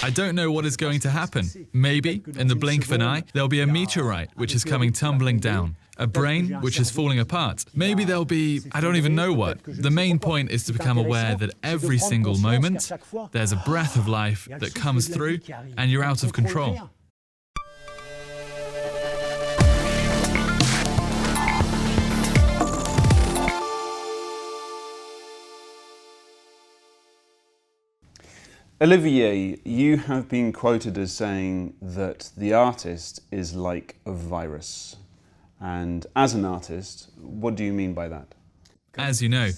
I don't know what is going to happen. Maybe, in the blink of an eye, there'll be a meteorite which is coming tumbling down. A brain which is falling apart. Maybe there'll be, I don't even know what. The main point is to become aware that every single moment, there's a breath of life that comes through and you're out of control. Olivier, you have been quoted as saying that the artist is like a virus. And as an artist, what do you mean by that? As you know,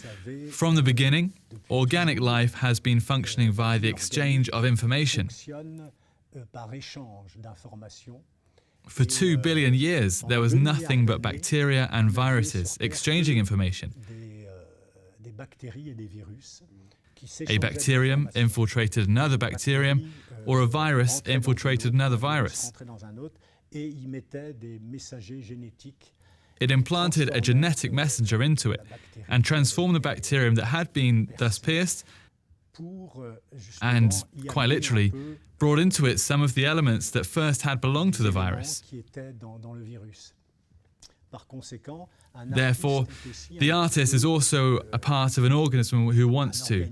from the beginning, organic life has been functioning via the exchange of information. For 2 billion years, there was nothing but bacteria and viruses exchanging information. A bacterium infiltrated another bacterium, or a virus infiltrated another virus. It implanted a genetic messenger into it and transformed the bacterium that had been thus pierced and, quite literally, brought into it some of the elements that first had belonged to the virus. Therefore, the artist is also a part of an organism who wants to,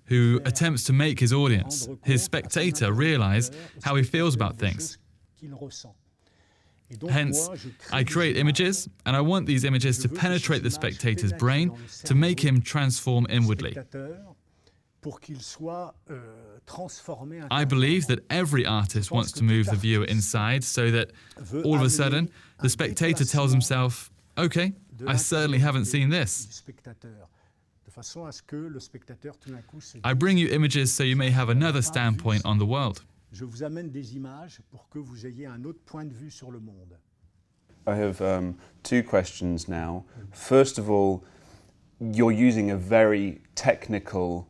who attempts to make his audience, his spectator, realize how he feels about things. Hence, I create images, and I want these images to penetrate the spectator's brain to make him transform inwardly. I believe that every artist wants to move the viewer inside so that, all of a sudden, the spectator tells himself, okay, I certainly haven't seen this. I bring you images so you may have another standpoint on the world. I have 2 questions now. First of all, you're using a very technical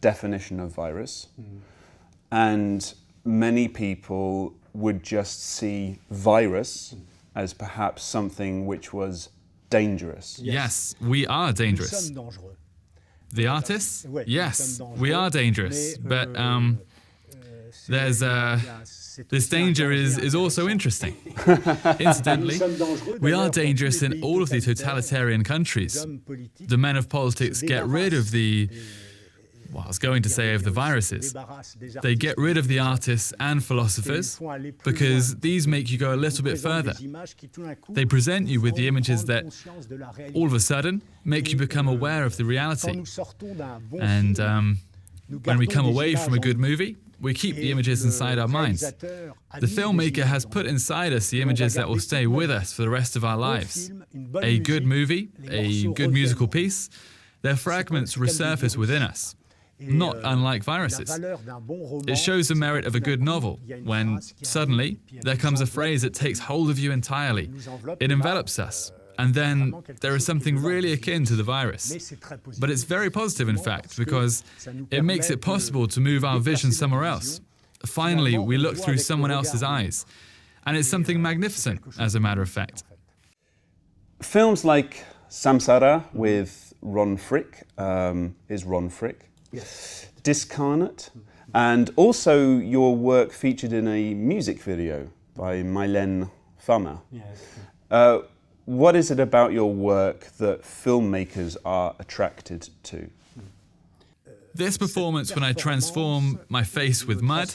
definition of virus, and many people would just see virus as perhaps something which was dangerous. Yes, we are dangerous. The artists? Yes, we are dangerous, but there's this danger is also interesting. Incidentally, we are dangerous in all of the totalitarian countries. The men of politics get rid of the, well, I was going to say of the viruses. They get rid of the artists and philosophers because these make you go a little bit further. They present you with the images that, all of a sudden, make you become aware of the reality. And when we come away from a good movie, we keep the images inside our minds. The filmmaker has put inside us the images that will stay with us for the rest of our lives. A good movie, a good musical piece, their fragments resurface within us, not unlike viruses. It shows the merit of a good novel when, suddenly, there comes a phrase that takes hold of you entirely. It envelops us. And then there is something really akin to the virus. But it's very positive, in fact, because it makes it possible to move our vision somewhere else. Finally, we look through someone else's eyes. And it's something magnificent, as a matter of fact. Films like Samsara with Ron Fricke, is Ron Fricke, yes. Discarnate, and also your work featured in a music video by Mylène Farmer. Yes. What is it about your work that filmmakers are attracted to? This performance when I transform my face with mud,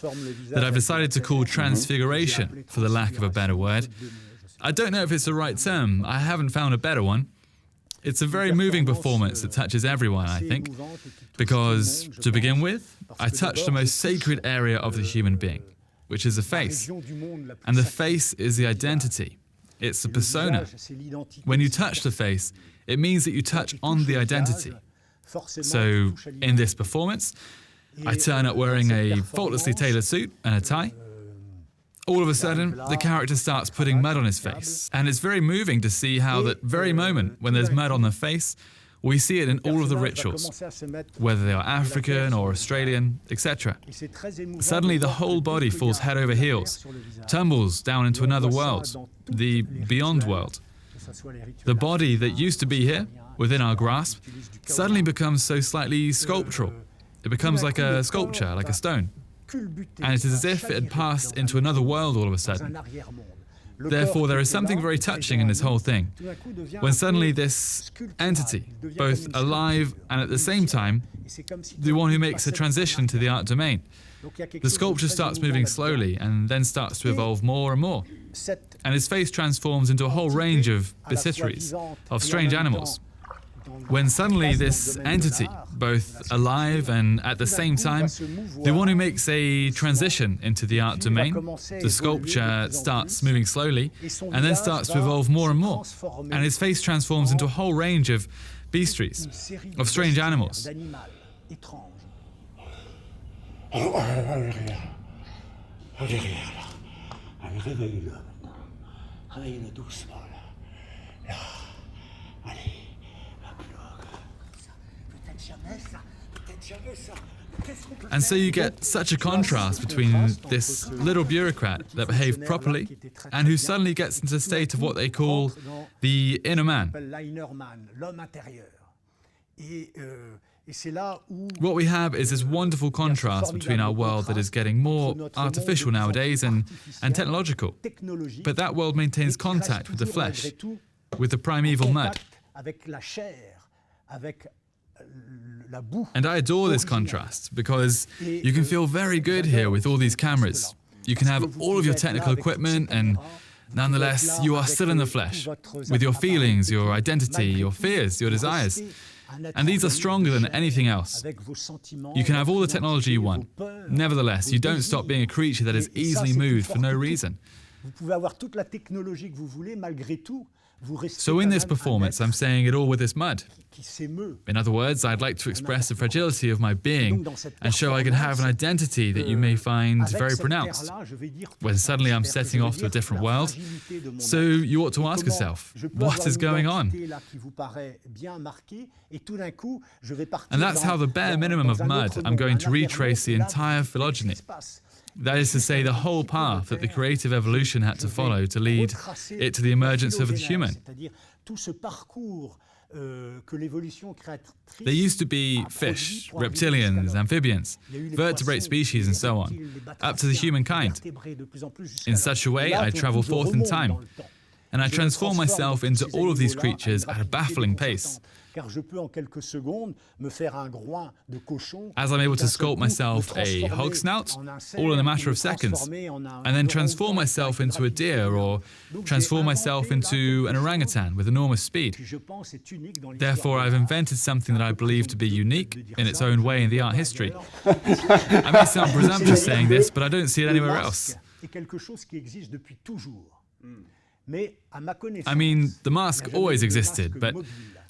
that I've decided to call Transfiguration, for the lack of a better word. I don't know if it's the right term, I haven't found a better one. It's a very moving performance that touches everyone, I think, because, to begin with, I touch the most sacred area of the human being, which is the face. And the face is the identity. It's the persona. When you touch the face, it means that you touch on the identity. So, in this performance, I turn up wearing a faultlessly tailored suit and a tie. All of a sudden, the character starts putting mud on his face. And it's very moving to see how that very moment when there's mud on the face, we see it in all of the rituals, whether they are African or Australian, etc. Suddenly the whole body falls head over heels, tumbles down into another world, the beyond world. The body that used to be here, within our grasp, suddenly becomes so slightly sculptural. It becomes like a sculpture, like a stone. And it is as if it had passed into another world all of a sudden. Therefore, there is something very touching in this whole thing. When suddenly this entity, both alive and at the same time, the one who makes a transition to the art domain, the sculpture starts moving slowly and then starts to evolve more and more. And his face transforms into a whole range of bestiaries, of strange animals. When suddenly this entity, both alive and at the same time, the one who makes a transition into the art domain, the sculpture starts moving slowly and then starts to evolve more and more. And his face transforms into a whole range of bestiaries, of strange animals. And so you get such a contrast between this little bureaucrat that behaved properly and who suddenly gets into a state of what they call the inner man. What we have is this wonderful contrast between our world that is getting more artificial nowadays and technological. But that world maintains contact with the flesh, with the primeval mud. And I adore this contrast because you can feel very good here with all these cameras. You can have all of your technical equipment and nonetheless you are still in the flesh with your feelings, your identity, your fears, your desires. And these are stronger than anything else. You can have all the technology you want. Nevertheless, you don't stop being a creature that is easily moved for no reason. So in this performance, I'm saying it all with this mud. In other words, I'd like to express the fragility of my being and show I can have an identity that you may find very pronounced. When suddenly I'm setting off to a different world, so you ought to ask yourself, what is going on? And that's how the bare minimum of mud, I'm going to retrace the entire phylogeny. That is to say, the whole path that the creative evolution had to follow to lead it to the emergence of the human. There used to be fish, reptilians, amphibians, vertebrate species and so on, up to the humankind. In such a way, I travel forth in time, and I transform myself into all of these creatures at a baffling pace. As I'm able to sculpt myself a hog snout, all in a matter of seconds, and then transform myself into a deer or transform myself into an orangutan with enormous speed. Therefore, I've invented something that I believe to be unique in its own way in the art history. I may sound presumptuous saying this, but I don't see it anywhere else. I mean, the mask always existed, but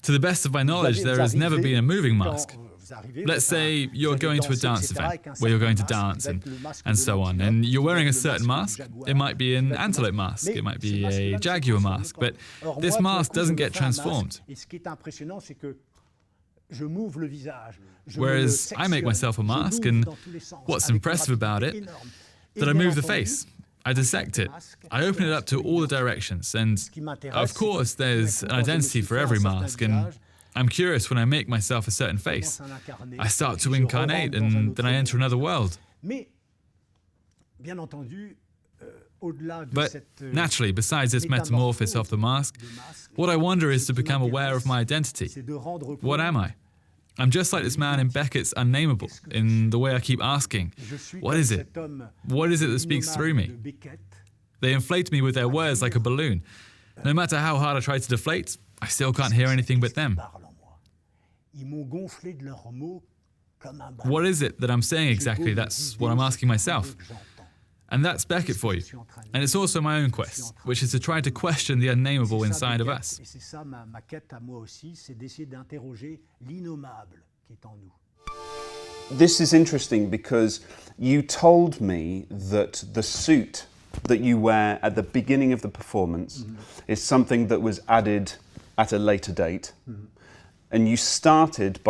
to the best of my knowledge, there has never been a moving mask. Let's say you're going to a dance event where you're going to dance and so on, and you're wearing a certain mask. It might be an antelope mask, it might be a jaguar mask, but this mask doesn't get transformed. Whereas I make myself a mask, and what's impressive about it, that I move the face. I dissect it, I open it up to all the directions, and of course there's an identity for every mask, and I'm curious when I make myself a certain face. I start to incarnate, and then I enter another world. But naturally, besides this metamorphosis of the mask, what I wonder is to become aware of my identity. What am I? I'm just like this man in Beckett's Unnameable, in the way I keep asking, what is it? What is it that speaks through me? They inflate me with their words like a balloon. No matter how hard I try to deflate, I still can't hear anything but them. What is it that I'm saying exactly? That's what I'm asking myself. And that's Beckett for you. And it's also my own quest, which is to try to question the unnameable inside of us. This is interesting because you told me that the suit that you wear at the beginning of the performance is something that was added at a later date. And you started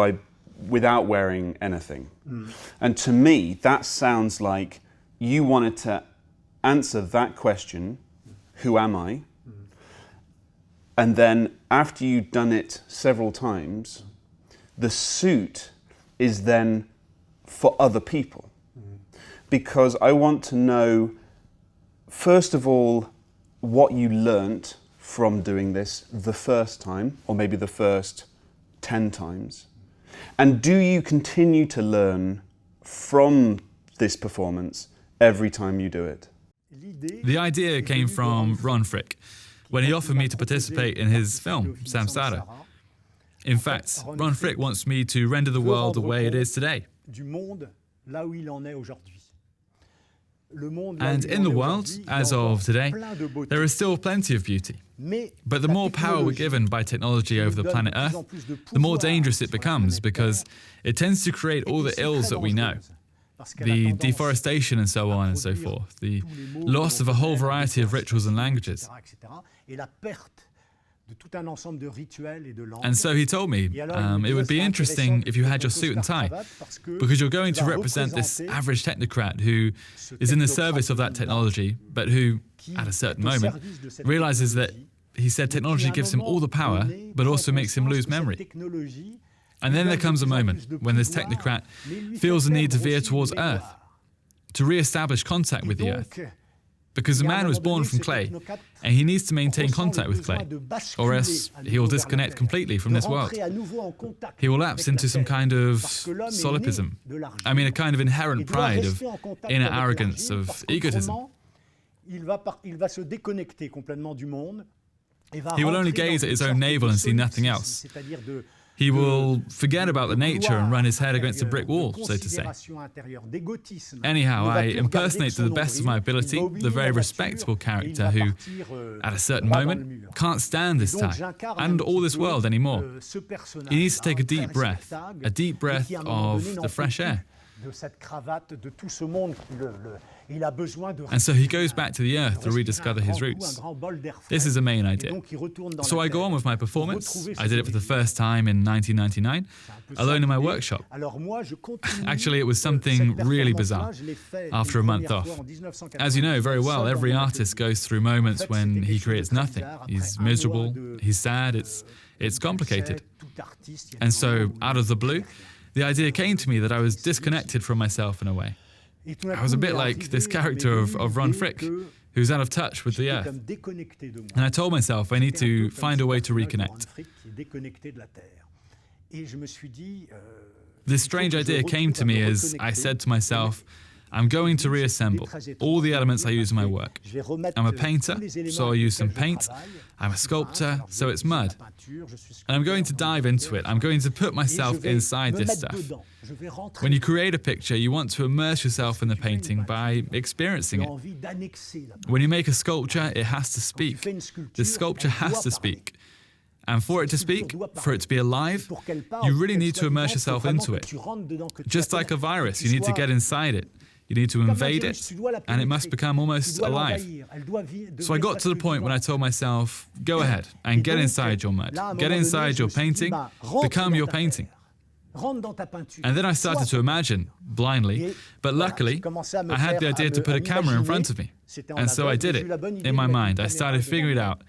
without wearing anything. And to me, that sounds like you wanted to answer that question, who am I? And then after you've done it several times, the suit is then for other people. Because I want to know, first of all, what you learnt from doing this the first time, or maybe the first 10 times. And do you continue to learn from this performance every time you do it? The idea came from Ron Fricke when he offered me to participate in his film, Samsara. In fact, Ron Fricke wants me to render the world the way it is today. And in the world, as of today, there is still plenty of beauty. But the more power we're given by technology over the planet Earth, the more dangerous it becomes, because it tends to create all the ills that we know. The deforestation and so on and so forth, the loss of a whole variety of rituals and languages. And so he told me it would be interesting if you had your suit and tie, because you're going to represent this average technocrat who is in the service of that technology, but who, at a certain moment, realizes that, he said, technology gives him all the power, but also makes him lose memory. And then there comes a moment when this technocrat feels the need to veer towards Earth, to re-establish contact with the Earth. Because the man was born from clay, and he needs to maintain contact with clay, or else he will disconnect completely from this world. He will lapse into some kind of solipsism. I mean, a kind of inherent pride, of inner arrogance, of egotism. He will only gaze at his own navel and see nothing else. He will forget about the nature and run his head against a brick wall, so to say. Anyhow, I impersonate to the best of my ability the very respectable character who, at a certain moment, can't stand this tie and all this world anymore. He needs to take a deep breath of the fresh air. And so he goes back to the earth to rediscover his roots. This is the main idea. So I go on with my performance. I did it for the first time in 1999, alone in my workshop. Actually, it was something really bizarre after a month off. As you know very well, every artist goes through moments when he creates nothing. He's miserable, he's sad, it's complicated. And so, out of the blue, the idea came to me that I was disconnected from myself in a way. I was a bit like this character of Ron Fricke, who's out of touch with the earth. And I told myself I need to find a way to reconnect. This strange idea came to me as I said to myself, I'm going to reassemble all the elements I use in my work. I'm a painter, so I use some paint. I'm a sculptor, so it's mud. And I'm going to dive into it. I'm going to put myself inside this stuff. When you create a picture, you want to immerse yourself in the painting by experiencing it. When you make a sculpture, it has to speak. The sculpture has to speak. And for it to speak, for it to be alive, you really need to immerse yourself into it. Just like a virus, you need to get inside it. You need to invade it, and it must become almost alive. So I got to the point when I told myself, go ahead and get inside your mud. Get inside your painting, become your painting. And then I started to imagine, blindly, but luckily, I had the idea to put a camera in front of me. And so I did it, in my mind. I started figuring it out.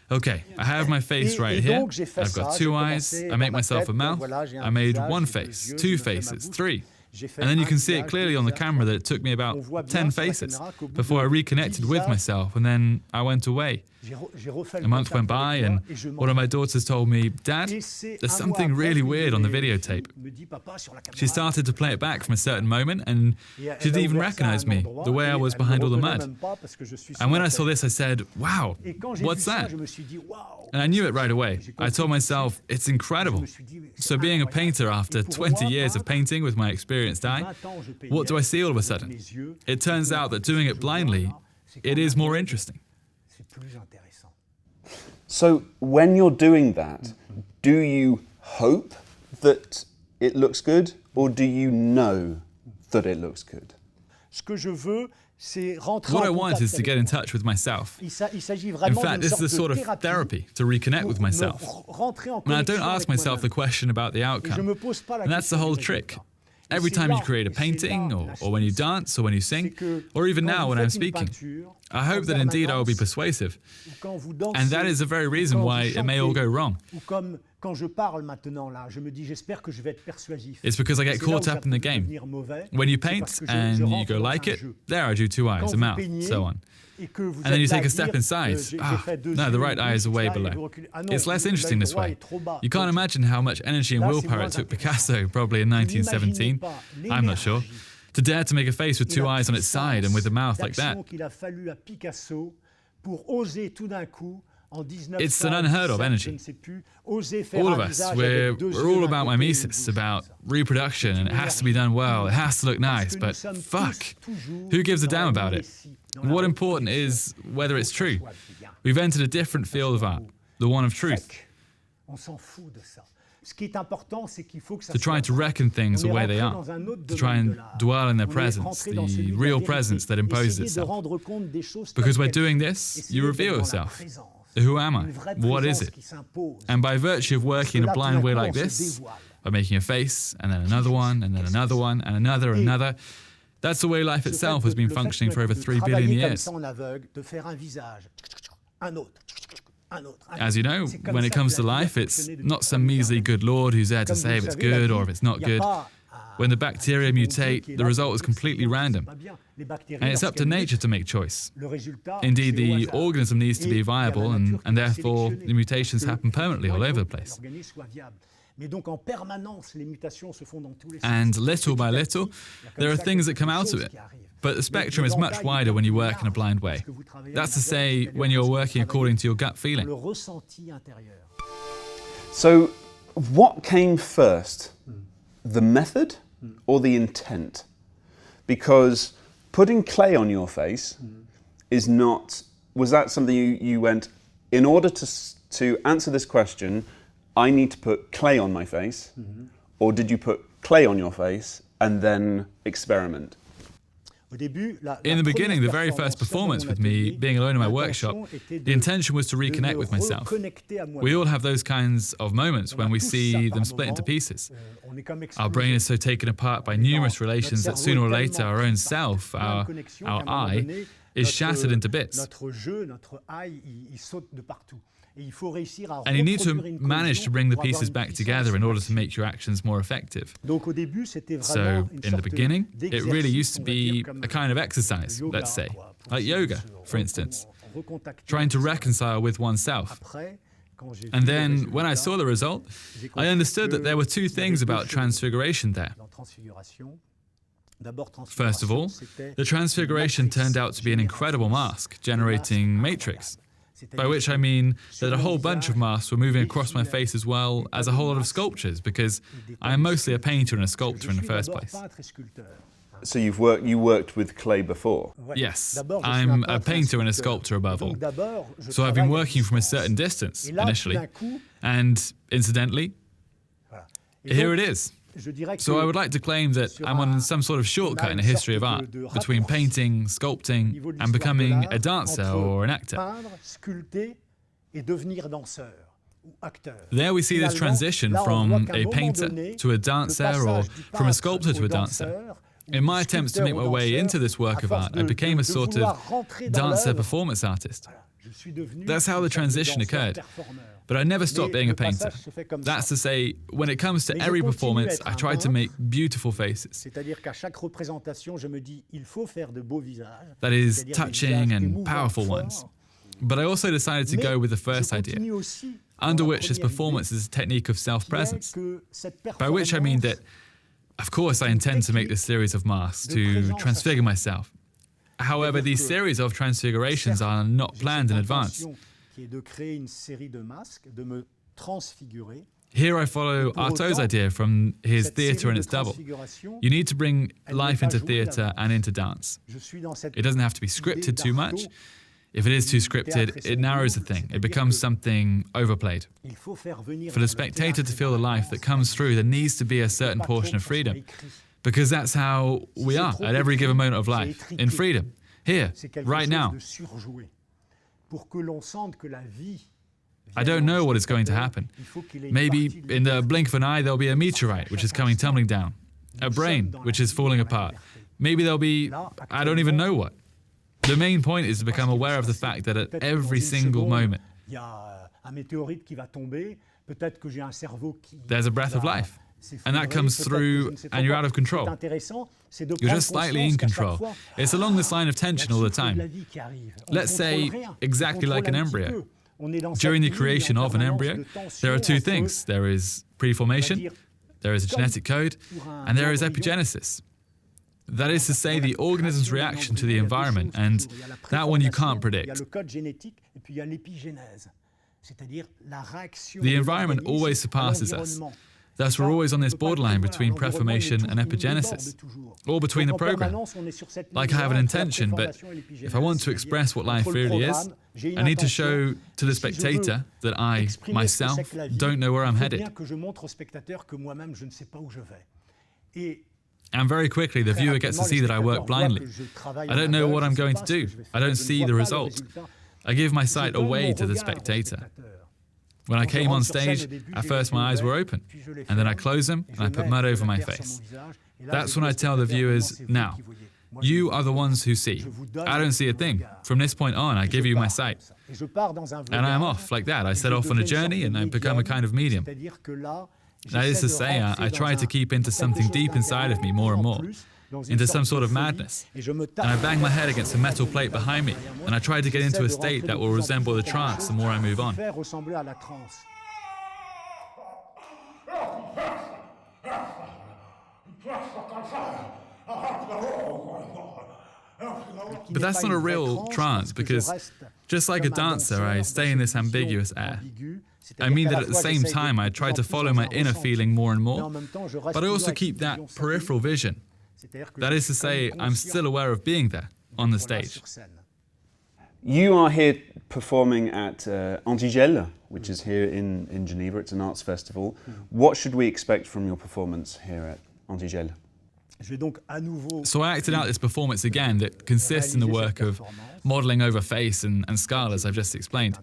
Okay, I have my face right here. I've got 2 eyes. I make myself a mouth. I made 1 face, 2 faces, 3. And then you can see it clearly on the camera that it took me about 10 faces before I reconnected with myself, and then I went away. A month went by, and one of my daughters told me, Dad, there's something really weird on the videotape. She started to play it back from a certain moment, and she didn't even recognize me, the way I was behind all the mud. And when I saw this, I said, wow, what's that? And I knew it right away. I told myself, it's incredible. So being a painter after 20 years of painting with my experienced eye, what do I see all of a sudden? It turns out that doing it blindly, it is more interesting. So when you're doing that, do you hope that it looks good, or do you know that it looks good? What I want is to get in touch with myself. In fact, this is a sort of therapy to reconnect with myself. And I don't ask myself the question about the outcome. And that's the whole trick. Every time you create a painting, or when you dance, or when you sing, or even now when I'm speaking, I hope that indeed I will be persuasive. And that is the very reason why it may all go wrong. It's because I get caught up in the game. When you paint and you go like it, there I drew two eyes, a mouth, so on. And then you take a step inside. No, the right eye is way below. It's less interesting this way. You can't imagine how much energy and willpower it took Picasso, probably in 1917, I'm not sure, to dare to make a face with two eyes on its side and with a mouth like that. It's an unheard of energy. All of us, we're all about mimesis, about reproduction, and it has to be done well, it has to look nice, but fuck, who gives a damn about it? What important is whether it's true. We've entered a different field of art, the one of truth. To try to reckon things the way they are, to try and dwell in their presence, the real presence that imposes itself. Because by doing this, you reveal yourself. Who am I? What is it? And by virtue of working in a blind way like this, by making a face, and then another one, and then another one, and another, that's the way life itself has been functioning for over 3 billion years. As you know, when it comes to life, it's not some measly good lord who's there to say if it's good or if it's not good. When the bacteria mutate, the result is completely random. And it's up to nature to make choice. Indeed, the organism needs to be viable, and therefore the mutations happen permanently all over the place. And little by little, there are things that come out of it. But the spectrum is much wider when you work in a blind way. That's to say, when you're working according to your gut feeling. So, what came first? The method or the intent? Because putting clay on your face is not... Was that something you went, in order to answer this question, I need to put clay on my face, or did you put clay on your face and then experiment? In the beginning, the very first performance with me, being alone in my workshop, the intention was to reconnect with myself. We all have those kinds of moments when we see them split into pieces. Our brain is so taken apart by numerous relations that sooner or later our own self, our I, is shattered into bits. And you need to manage to bring the pieces back together in order to make your actions more effective. So, in the beginning, it really used to be a kind of exercise, let's say, like yoga, for instance, trying to reconcile with oneself. And then, when I saw the result, I understood that there were two things about Transfiguration there. First of all, the Transfiguration turned out to be an incredible mask, generating matrix. By which I mean that a whole bunch of masks were moving across my face as well as a whole lot of sculptures, because I am mostly a painter and a sculptor in the first place. So you worked with clay before? Yes, I'm a painter and a sculptor above all. So I've been working from a certain distance initially, and incidentally, here it is. So I would like to claim that I'm on some sort of shortcut in the history of art, between painting, sculpting, and becoming a dancer or an actor. There we see this transition from a painter to a dancer, or from a sculptor to a dancer. In my attempts to make my way into this work of art, I became a sort of dancer performance artist. That's how the transition occurred. But I never stopped being a painter. That's to say, when it comes to every performance, I tried to make beautiful faces. That is, touching and powerful ones. But I also decided to go with the first idea, under which this performance is a technique of self-presence. By which I mean that, of course, I intend to make this series of masks to transfigure myself. However, these series of transfigurations are not planned in advance. Here I follow Artaud's idea from his theatre and its double. You need to bring life into theatre and into dance. It doesn't have to be scripted too much. If it is too scripted, it narrows the thing. It becomes something overplayed. For the spectator to feel the life that comes through, there needs to be a certain portion of freedom. Because that's how we are at every given moment of life, in freedom, here, right now. I don't know what is going to happen. Maybe in the blink of an eye there'll be a meteorite which is coming tumbling down, a brain which is falling apart. Maybe there'll be, I don't even know what. The main point is to become aware of the fact that at every single moment, there's a breath of life. And that comes through, and you're out of control. You're just slightly in control. It's along this line of tension all the time. Let's say, exactly like an embryo. During the creation of an embryo, there are two things. There is pre-formation, there is a genetic code, and there is epigenesis. That is to say, the organism's reaction to the environment, and that one you can't predict. The environment always surpasses us. Thus, we're always on this borderline between preformation and epigenesis, or between the program. Like I have an intention, but if I want to express what life really is, I need to show to the spectator that I, myself, don't know where I'm headed. And very quickly, the viewer gets to see that I work blindly. I don't know what I'm going to do. I don't see the result. I give my sight away to the spectator. When I came on stage, at first my eyes were open, and then I closed them and I put mud over my face. That's when I tell the viewers, now, you are the ones who see. I don't see a thing. From this point on, I give you my sight. And I am off like that. I set off on a journey and I become a kind of medium. That is to say, I try to keep into something deep inside of me more and more, into some sort of madness. And I bang my head against a metal plate behind me, and I try to get into a state that will resemble the trance the more I move on. But that's not a real trance, because just like a dancer, I stay in this ambiguous air. I mean that at the same time, I try to follow my inner feeling more and more, but I also keep that peripheral vision. That is to say, I'm still aware of being there, on the stage. You are here performing at Antigel, which is here in Geneva. It's an arts festival. What should we expect from your performance here at Antigel? So I acted out this performance again that consists in the work of modelling over face and skull, as I've just explained.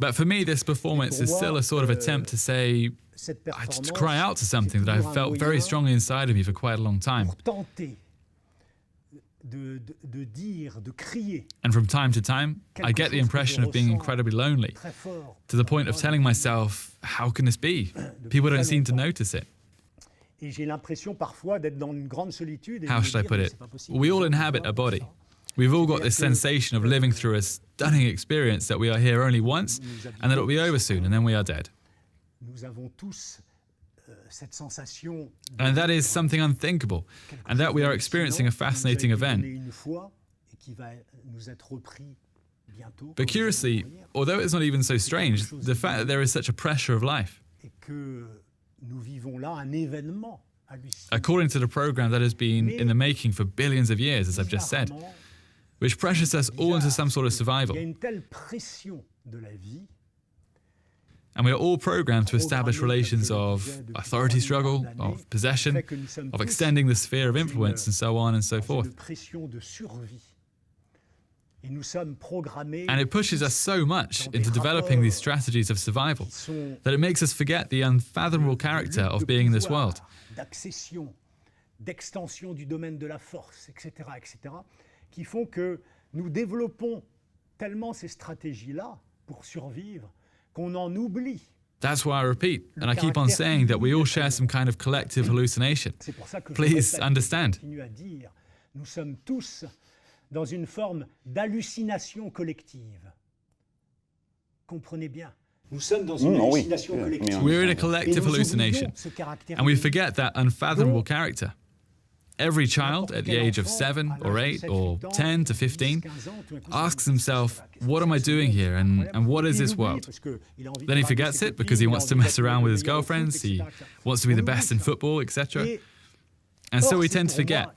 But for me, this performance is still a sort of attempt to say, to cry out to something that I've felt very strongly inside of me for quite a long time. And from time to time, I get the impression of being incredibly lonely, to the point of telling myself, how can this be? People don't seem to notice it. How should I put it? We all inhabit a body. We've all got this sensation of living through a stunning experience that we are here only once, and that it'll be over soon, and then we are dead. And that is something unthinkable, and that we are experiencing a fascinating event. But curiously, although it's not even so strange, the fact that there is such a pressure of life, according to the program that has been in the making for billions of years, as I've just said, which pressures us all into some sort of survival. And we are all programmed to establish relations of authority struggle, of possession, of extending the sphere of influence, and so on and so forth. And it pushes us so much into developing these strategies of survival that it makes us forget the unfathomable character of being in this world. Qui font que nous développons tellement ces stratégies-là pour survivre qu'on en oublie. That's why I repeat, and I keep on saying that we all share some kind of collective hallucination. Please understand. Nous sommes tous dans une forme d'hallucination collective. Comprenez bien. Nous sommes dans une hallucination collective. We're in a collective hallucination, and we forget that unfathomable character. Every child at the age of 7 or 8 or 10 to 15 asks himself, what am I doing here and what is this world? Then he forgets it because he wants to mess around with his girlfriends, he wants to be the best in football, etc. And so we tend to forget.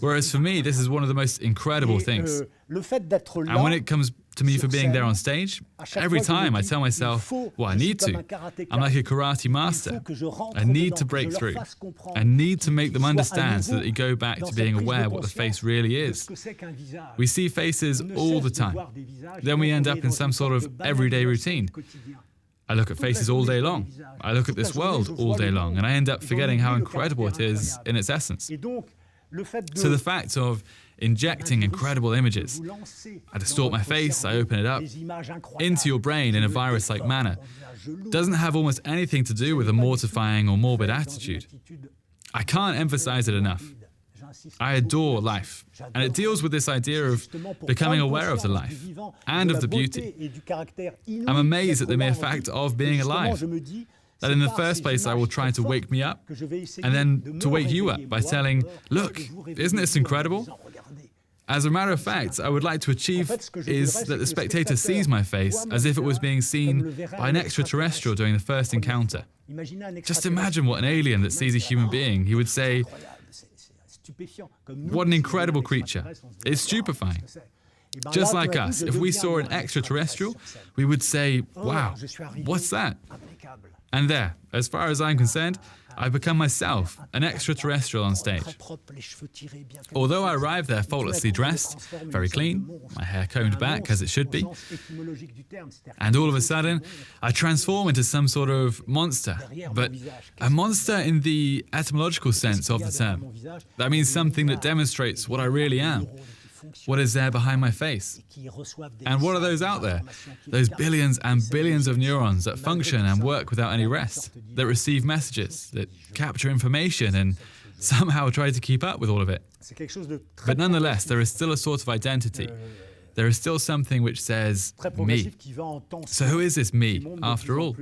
Whereas for me, this is one of the most incredible things. And when it comes to me for being there on stage, every time I tell myself, well, I need to. I'm like a karate master. I need to break through. I need to make them understand so that they go back to being aware what the face really is. We see faces all the time. Then we end up in some sort of everyday routine. I look at faces all day long. I look at this world all day long, and I end up forgetting how incredible it is in its essence. So the fact of injecting incredible images, I distort my face, I open it up, into your brain in a virus-like manner, doesn't have almost anything to do with a mortifying or morbid attitude. I can't emphasize it enough. I adore life, and it deals with this idea of becoming aware of the life and of the beauty. I'm amazed at the mere fact of being alive, that in the first place I will try to wake me up, and then to wake you up by telling, look, isn't this incredible? As a matter of fact, I would like to achieve is that the spectator sees my face as if it was being seen by an extraterrestrial during the first encounter. Just imagine what an alien that sees a human being, he would say, what an incredible creature. It's stupefying. Just like us, if we saw an extraterrestrial, we would say, wow, what's that? And there, as far as I'm concerned, I've become myself, an extraterrestrial on stage. Although I arrived there faultlessly dressed, very clean, my hair combed back as it should be, and all of a sudden, I transform into some sort of monster, but a monster in the etymological sense of the term. That means something that demonstrates what I really am. What is there behind my face? And what are those out there? Those billions and billions of neurons that function and work without any rest, that receive messages, that capture information and somehow try to keep up with all of it. But nonetheless, there is still a sort of identity. There is still something which says, me. So who is this me, after all?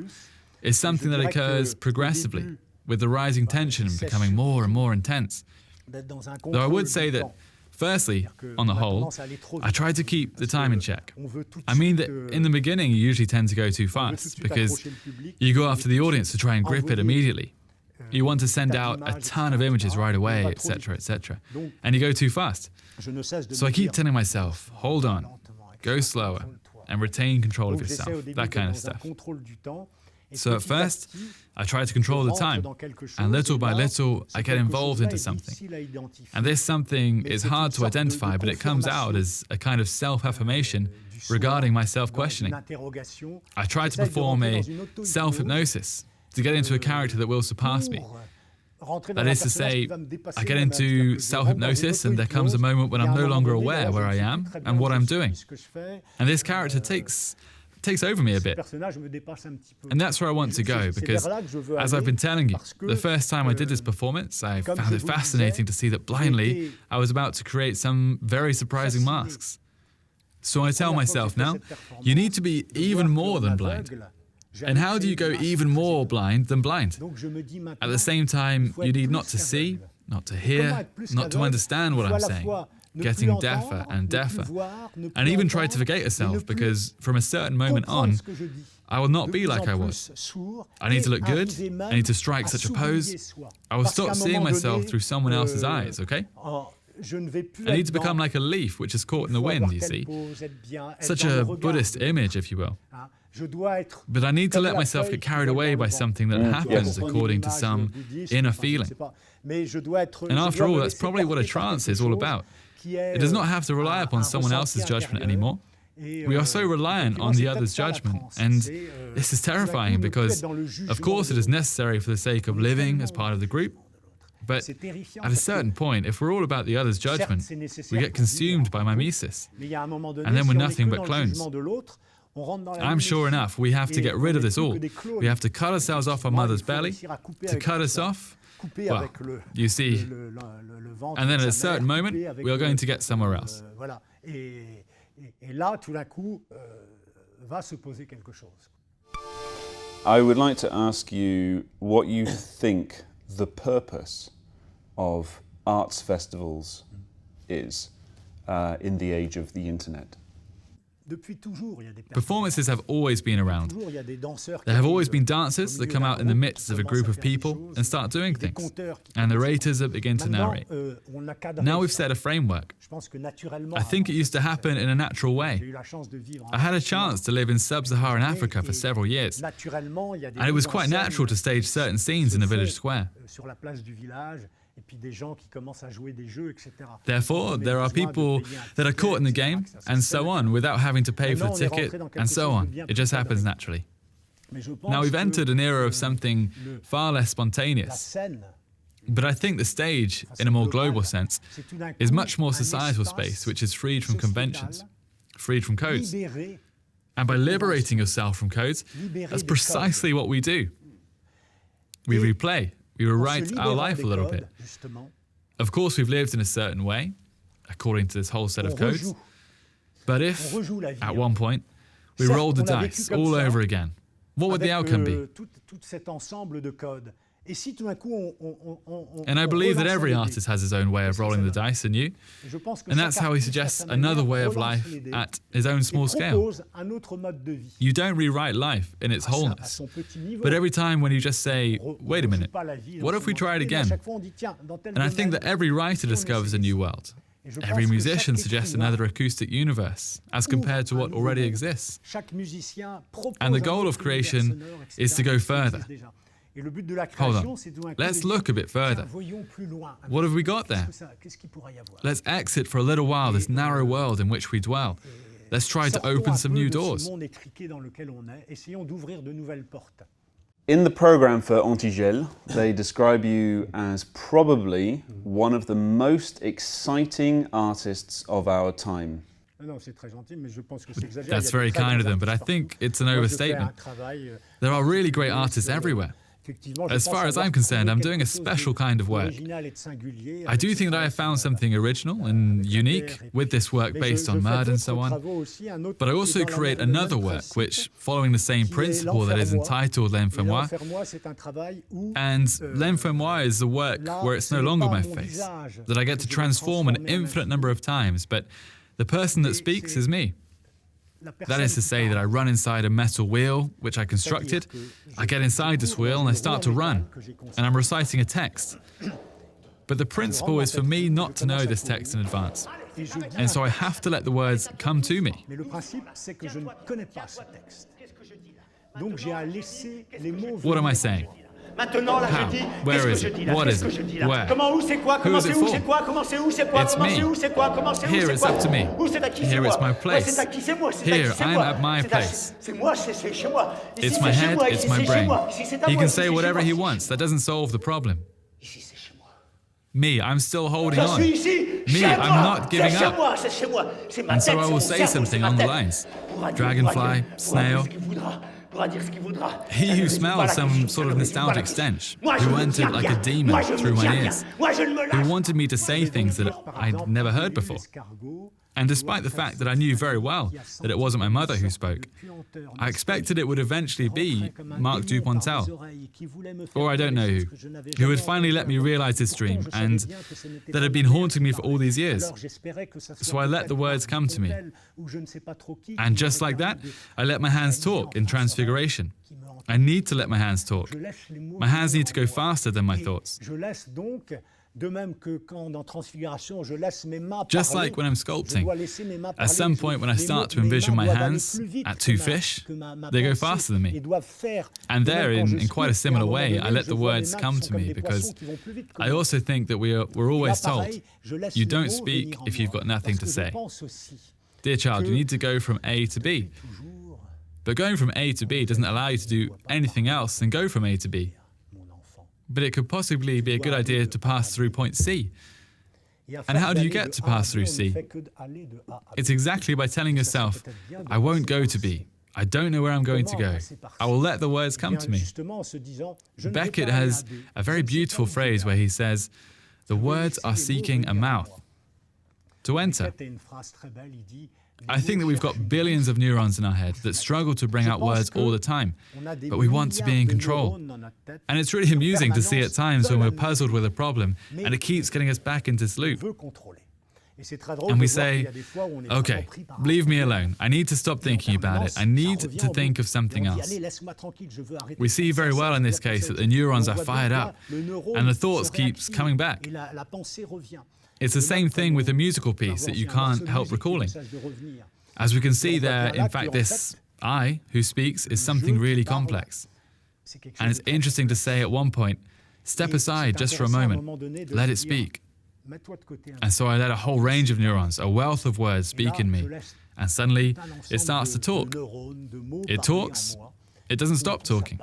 It's something that occurs progressively, with the rising tension becoming more and more intense. Though I would say that firstly, on the whole, I try to keep the time in check. I mean that in the beginning you usually tend to go too fast because you go after the audience to try and grip it immediately. You want to send out a ton of images right away, etc., etc. And you go too fast. So I keep telling myself, hold on, go slower, and retain control of yourself, that kind of stuff. So at first, I try to control the time, and little by little, I get involved into something. And this something is hard to identify, but it comes out as a kind of self-affirmation regarding my self-questioning. I try to perform a self-hypnosis to get into a character that will surpass me. That is to say, I get into self-hypnosis and there comes a moment when I'm no longer aware where I am and what I'm doing. And this character takes over me a bit. And that's where I want to go, because as I've been telling you, the first time I did this performance, I found it fascinating to see that blindly I was about to create some very surprising masks. So I tell myself now, you need to be even more than blind. And how do you go even more blind than blind? At the same time, you need not to see, not to hear, not to understand what I'm saying. Getting deafer and deafer, and even try to forget yourself, because from a certain moment on, I will not be like I was. I need to look good, I need to strike such a pose, I will stop seeing myself through someone else's eyes, okay? I need to become like a leaf which is caught in the wind, you see. Such a Buddhist image, if you will. But I need to let myself get carried away by something that happens according to some inner feeling. And after all, that's probably what a trance is all about. It does not have to rely upon someone else's judgment anymore. We are so reliant on the other's judgment, and this is terrifying because, of course, it is necessary for the sake of living as part of the group. But at a certain point, if we're all about the other's judgment, we get consumed by mimesis, and then we're nothing but clones. I'm sure enough, we have to get rid of this all. We have to cut ourselves off our mother's belly. To cut us off, well, you see, and then at a certain moment, we are going to get somewhere else. I would like to ask you what you think the purpose of arts festivals is in the age of the internet. Performances have always been around. There have always been dancers that come out in the midst of a group of people and start doing things, and narrators that begin to narrate. Now we've set a framework. I think it used to happen in a natural way. I had a chance to live in sub-Saharan Africa for several years, and it was quite natural to stage certain scenes in the village square. Therefore, there are people that are caught in the game, and so on, without having to pay for the ticket, and so on. It just happens naturally. Now we've entered an era of something far less spontaneous. But I think the stage, in a more global sense, is much more societal space, which is freed from conventions, freed from codes. And by liberating yourself from codes, that's precisely what we do. We replay, we rewrite our life a little bit. Of course, we've lived in a certain way, according to this whole set of codes. But if, at one point, we rolled the dice all over again, what would the outcome be? And I believe that every artist has his own way of rolling the dice anew, and that's how he suggests another way of life at his own small scale. You don't rewrite life in its wholeness, but every time when you just say, wait a minute, what if we try it again? And I think that every writer discovers a new world. Every musician suggests another acoustic universe, as compared to what already exists. And the goal of creation is to go further. Hold on, let's look a bit further. What have we got there? Let's exit for a little while this narrow world in which we dwell. Let's try to open some new doors. In the program for Antigel, they describe you as probably one of the most exciting artists of our time. That's very kind of them, but I think it's an overstatement. There are really great artists everywhere. As far as I'm concerned, I'm doing a special kind of work. I do think that I have found something original and unique with this work based on mud and so on, but I also create another work which, following the same principle, that is entitled L'Enfermoir, and L'Enfermoir is the work where it's no longer my face, that I get to transform an infinite number of times, but the person that speaks is me. That is to say that I run inside a metal wheel, which I constructed. I get inside this wheel and I start to run, and I'm reciting a text. But the principle is for me not to know this text in advance. And so I have to let the words come to me. What am I saying? How? Where is it? What is it? Where? Who is it for? It's me. Here it's up to me. Here it's my place. Here I'm at my place. It's my head, it's my brain. He can say whatever he wants. That doesn't solve the problem. Me, I'm still holding on. Me, I'm not giving up. And so I will say something on the lines. Dragonfly, snail. He who smelled some sort of nostalgic stench, who entered like a demon through my ears, who wanted me to say things that I'd never heard before. And despite the fact that I knew very well that it wasn't my mother who spoke, I expected it would eventually be Marc Dupontel, or I don't know who would finally let me realize this dream and that had been haunting me for all these years. So I let the words come to me. And just like that, I let my hands talk in Transfiguration. I need to let my hands talk. My hands need to go faster than my thoughts. Just like when I'm sculpting, at some point when I start to envision my hands at two fish, they go faster than me. And there, in quite a similar way, I let the words come to me, because I also think that we're always told, you don't speak if you've got nothing to say. Dear child, you need to go from A to B. But going from A to B doesn't allow you to do anything else than go from A to B. But it could possibly be a good idea to pass through point C. And how do you get to pass through C? It's exactly by telling yourself, I won't go to B. I don't know where I'm going to go. I will let the words come to me. Beckett has a very beautiful phrase where he says, the words are seeking a mouth to enter. I think that we've got billions of neurons in our head that struggle to bring out words all the time, but we want to be in control. And it's really amusing to see at times when we're puzzled with a problem and it keeps getting us back into this loop. And we say, okay, leave me alone. I need to stop thinking about it. I need to think of something else. We see very well in this case that the neurons are fired up and the thoughts keeps coming back. It's the same thing with a musical piece that you can't help recalling. As we can see there, in fact, this I who speaks is something really complex. And it's interesting to say at one point, step aside just for a moment, let it speak. And so I let a whole range of neurons, a wealth of words speak in me, and suddenly it starts to talk. It talks, it doesn't stop talking.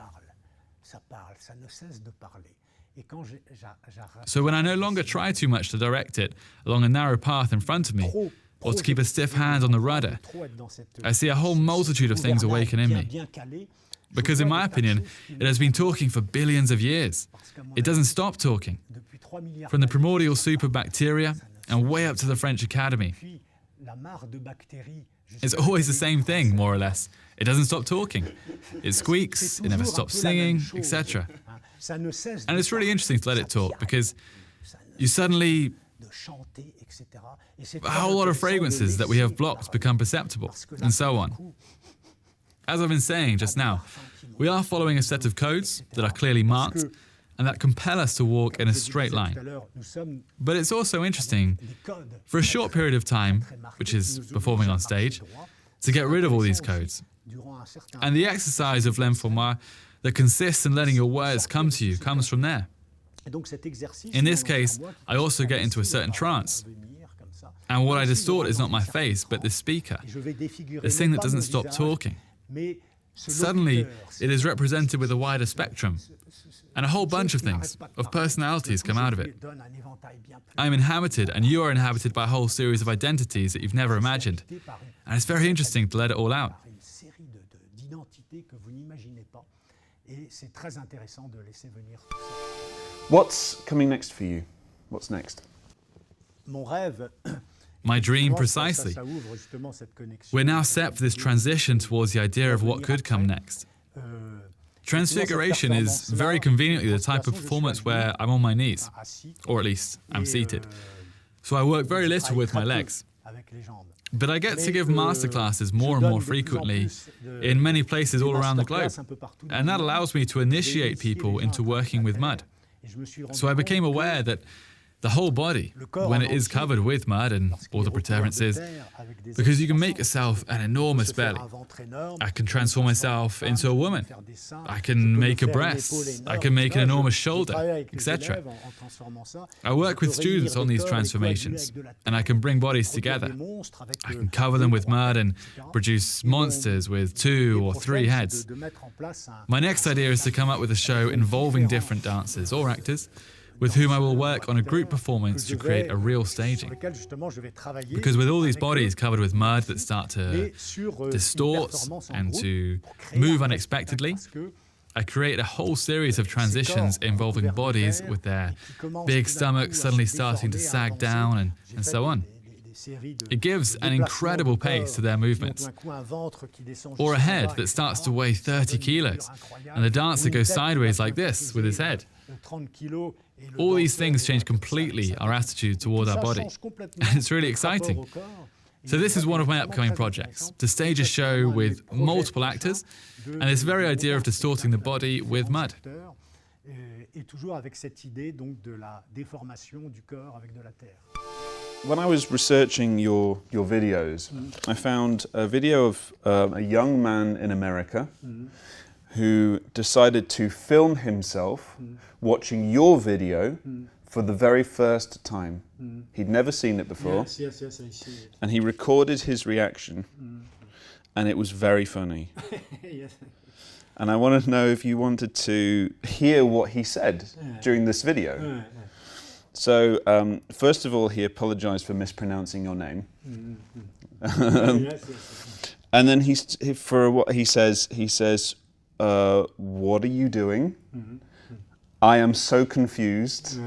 So when I no longer try too much to direct it along a narrow path in front of me, or to keep a stiff hand on the rudder, I see a whole multitude of things awaken in me. Because in my opinion, it has been talking for billions of years. It doesn't stop talking. From the primordial soup of bacteria and way up to the French Academy. It's always the same thing, more or less. It doesn't stop talking. It squeaks, it never stops singing, etc. And it's really interesting to let it talk, because you suddenly... a whole lot of fragrances that we have blocked become perceptible, and so on. As I've been saying just now, we are following a set of codes that are clearly marked and that compel us to walk in a straight line. But it's also interesting, for a short period of time, which is performing on stage, to get rid of all these codes. And the exercise of l'information that consists in letting your words come to you comes from there. In this case, I also get into a certain trance. And what I distort is not my face, but the speaker, this thing that doesn't stop talking. Suddenly, it is represented with a wider spectrum, and a whole bunch of things, of personalities come out of it. I'm inhabited, and you are inhabited by a whole series of identities that you've never imagined. And it's very interesting to let it all out. What's coming next for you? What's next? My dream, precisely. We're now set for this transition towards the idea of what could come next. Transfiguration is very conveniently the type of performance where I'm on my knees, or at least I'm seated. So I work very little with my legs. But I get to give masterclasses more and more frequently in many places all around the globe. And that allows me to initiate people into working with mud. So I became aware that the whole body, when it is covered with mud and all the protuberances, because you can make yourself an enormous belly. I can transform myself into a woman. I can make a breast. I can make an enormous shoulder, etc. I work with students on these transformations, and I can bring bodies together. I can cover them with mud and produce monsters with 2 or 3 heads. My next idea is to come up with a show involving different dancers or actors, with whom I will work on a group performance to create a real staging. Because with all these bodies covered with mud that start to distort and to move unexpectedly, I create a whole series of transitions involving bodies with their big stomachs suddenly starting to sag down and so on. It gives an incredible pace to their movements. Or a head that starts to weigh 30 kilos, and the dancer goes sideways like this with his head. All these things change completely our attitude toward our body. And it's really exciting. So this is one of my upcoming projects, to stage a show with multiple actors, and this very idea of distorting the body with mud. When I was researching your videos, I found a video of a young man in America who decided to film himself watching your video for the very first time. He'd never seen it before. Yes, I see it. And he recorded his reaction, and it was very funny. Yes. And I want to know if you wanted to hear what he said during this video. So, first of all, he apologized for mispronouncing your name. And then he says, what are you doing? I am so confused.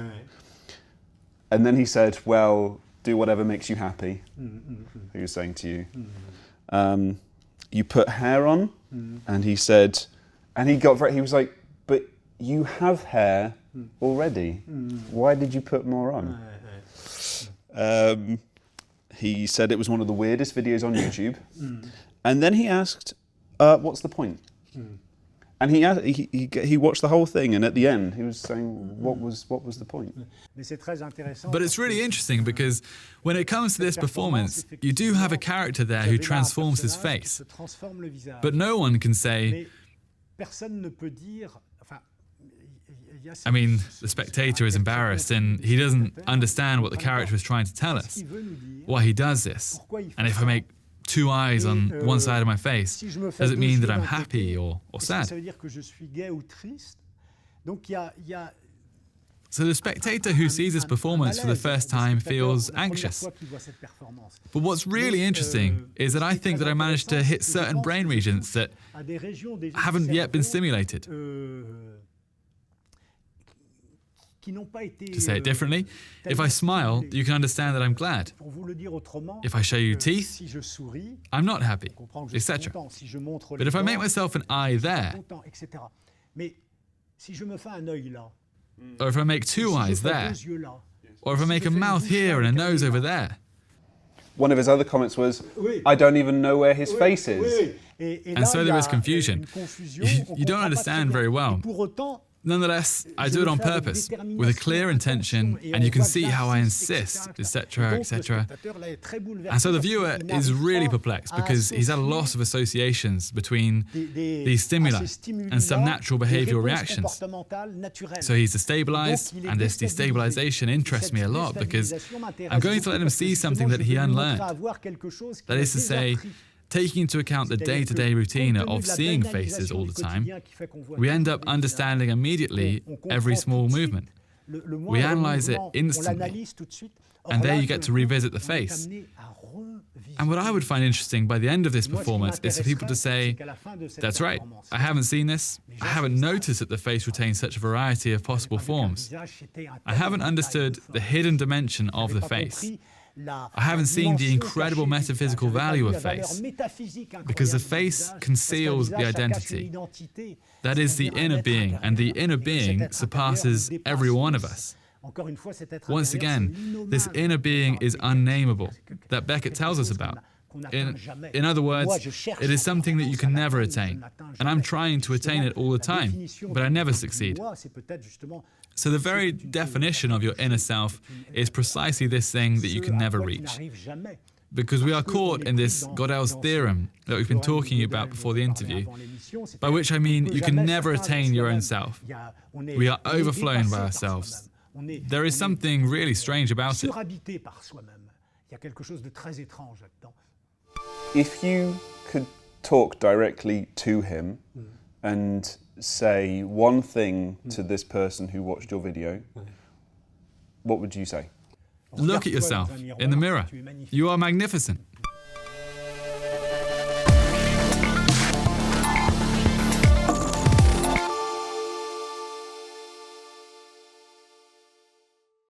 And then he said, well, do whatever makes you happy. He was saying to you. You put hair on? And he said, and he was like, but you have hair already. Why did you put more on? He said it was one of the weirdest videos on YouTube. And then he asked, what's the point? And he watched the whole thing, and at the end he was saying, what was the point? But it's really interesting because when it comes to this performance, you do have a character there who transforms his face. But no one can say, I mean, the spectator is embarrassed and he doesn't understand what the character is trying to tell us, why he does this. And if I make 2 eyes on one side of my face, does it mean that I'm happy or sad? So the spectator who sees this performance for the first time feels anxious. But what's really interesting is that I think that I managed to hit certain brain regions that haven't yet been stimulated. To say it differently, if I smile, you can understand that I'm glad. If I show you teeth, I'm not happy, etc. But if I make myself an eye there, or if I make two eyes there, or if I make a mouth here and a nose over there. One of his other comments was, I don't even know where his face is. And so there is confusion. You don't understand very well. Nonetheless, I do it on purpose, with a clear intention, and you can see how I insist, etc., etc. And so the viewer is really perplexed because he's at a loss of associations between these stimuli and some natural behavioral reactions. So he's destabilized, and this destabilization interests me a lot because I'm going to let him see something that he unlearned. That is to say, taking into account the day-to-day routine of seeing faces all the time, we end up understanding immediately every small movement. We analyze it instantly, and there you get to revisit the face. And what I would find interesting by the end of this performance is for people to say, that's right, I haven't seen this, I haven't noticed that the face retains such a variety of possible forms. I haven't understood the hidden dimension of the face. I haven't seen the incredible metaphysical value of face, because the face conceals the identity. That is the inner being, and the inner being surpasses every one of us. Once again, this inner being is unnameable, that Beckett tells us about. In other words, it is something that you can never attain, and I'm trying to attain it all the time, but I never succeed. So the very definition of your inner self is precisely this thing that you can never reach. Because we are caught in this Gödel's theorem that we've been talking about before the interview, by which I mean you can never attain your own self. We are overflowing by ourselves. There is something really strange about it. If you could talk directly to him and say one thing to this person who watched your video, what would you say? Look at yourself in the mirror. You are magnificent.